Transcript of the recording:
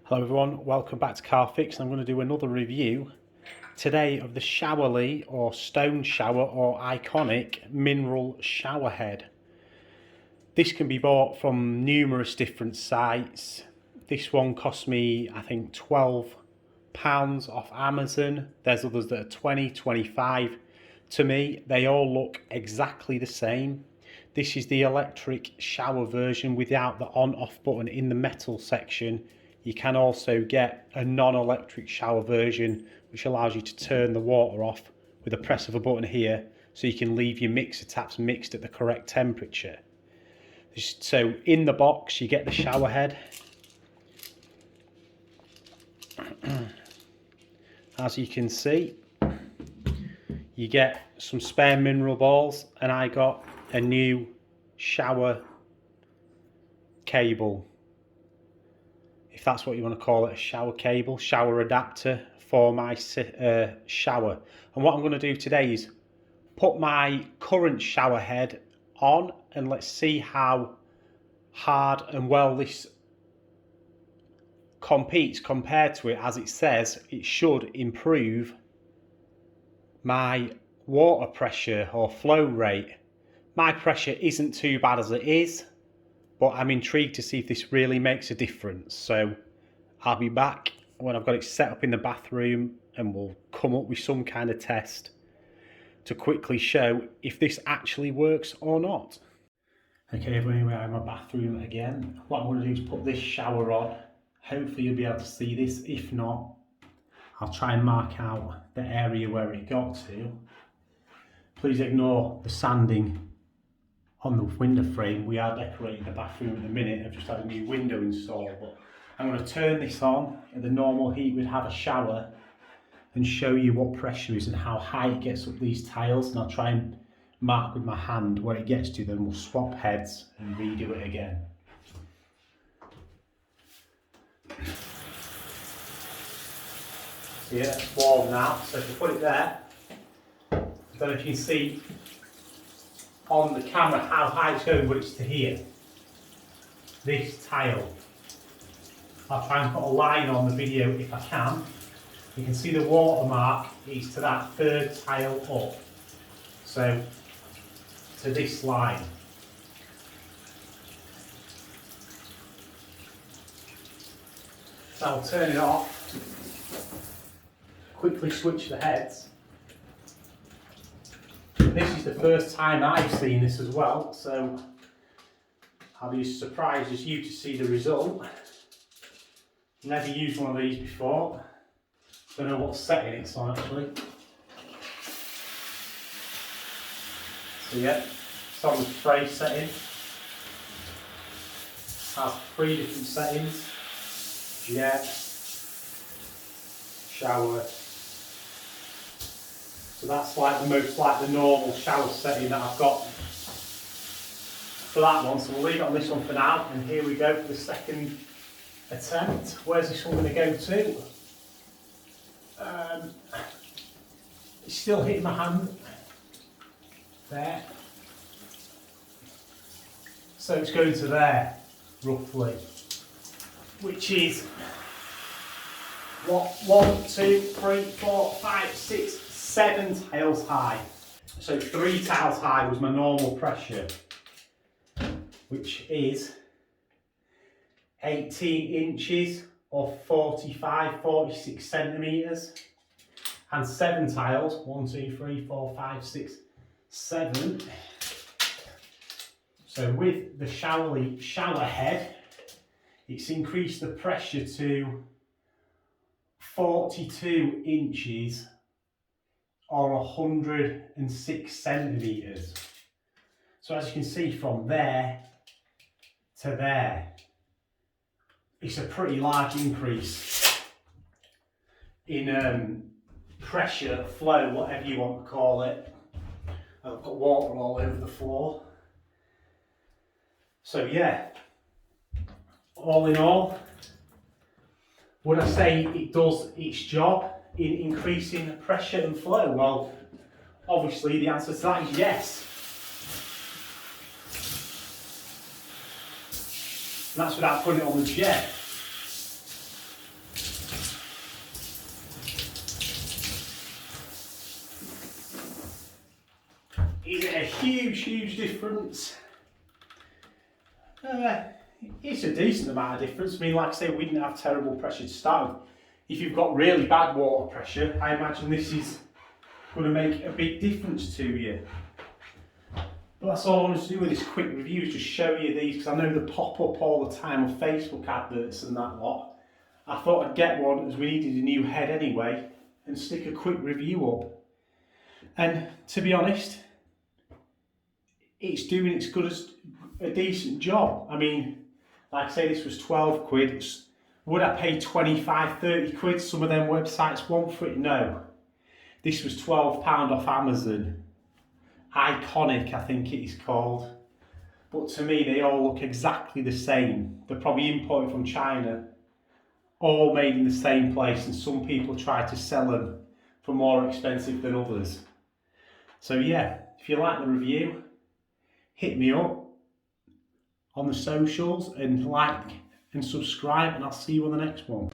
Hello everyone, welcome back to Car Fix. I'm going to do another review today of the Showery or Stone Shower or Iconic Mineral Shower Head. This can be bought from numerous different sites. This one cost me I think £12 off Amazon. There's others that are 20, 25. To me they all look exactly the same. This is the electric shower version without the on-off button in the metal section. You can also get a non-electric shower version which allows you to turn the water off with a press of a button here, so you can leave your mixer taps mixed at the correct temperature. So in the box you get the shower head. As you can see, you get some spare mineral balls, and I got a new shower cable, if that's what you want to call it, a shower cable, shower adapter for my shower. And what I'm going to do today is put my current shower head on, and let's see how hard and well this competes compared to it. As it says, it should improve my water pressure or flow rate. My pressure isn't too bad as it is, but I'm intrigued to see if this really makes a difference. So I'll be back when I've got it set up in the bathroom, and we'll come up with some kind of test to quickly show if this actually works or not. Okay, everyone, anyway, I'm in my bathroom again. What I'm going to do is put this shower on. Hopefully you'll be able to see this. If not, I'll try and mark out the area where it got to. Please ignore the sanding on the window frame. We are decorating the bathroom at the minute. I've just had a new window installed, but I'm going to turn this on at the normal heat we'd have a shower and show you what pressure is and how high it gets up these tiles, and I'll try and mark with my hand where it gets to, then we'll swap heads and redo it again. So yeah, it's warm now, so if you put it there, I don't know if you can see on the camera how high it's going, but it's to here. This tile. I'll try and put a line on the video if I can. You can see the watermark is to that third tile up. So to this line. So I'll turn it off. Quickly switch the heads. This is the first time I've seen this as well, so I'll be as surprised as you to see the result. Never used one of these before. Don't know what setting it's on actually. So yeah, it's on the spray setting. Has 3 different settings: jet, shower. So that's like the normal shower setting that I've got for that one. So we'll leave it on this one for now, and here we go for the second attempt. Where's this one going to go to? It's still hitting my hand. There. So it's going to there, roughly. Which is what, 1, 2, 3, 4, 5, 6, 7 tiles high. So 3 tiles high was my normal pressure, which is 18 inches or 46 centimetres, and 7 tiles, 1, 2, 3, 4, 5, 6, 7. So with the Showery shower head, it's increased the pressure to 42 inches or 106 centimetres. So as you can see, from there to there, it's a pretty large increase in pressure, flow, whatever you want to call it. I've got water all over the floor. So yeah, all in all, would I say it does its job in increasing pressure and flow? Well, obviously the answer to that is yes. And that's without putting it on the jet. Is it a huge difference? It's a decent amount of difference. I mean, like I say, we didn't have terrible pressure to start with. If you've got really bad water pressure, I imagine this is going to make a big difference to you. But that's all I wanted to do with this quick review, is just show you these, because I know they pop up all the time on Facebook adverts and that lot. I thought I'd get one as we needed a new head anyway, and stick a quick review up. And to be honest, it's doing its good as a decent job. I mean, like I say, this was 12 quid. Would I pay 25, 30 quid? Some of them websites want for it? No. This was £12 off Amazon. Iconic, I think it is called. But to me, they all look exactly the same. They're probably imported from China. All made in the same place, and some people try to sell them for more expensive than others. So yeah, if you like the review, hit me up on the socials and like and subscribe, and I'll see you on the next one.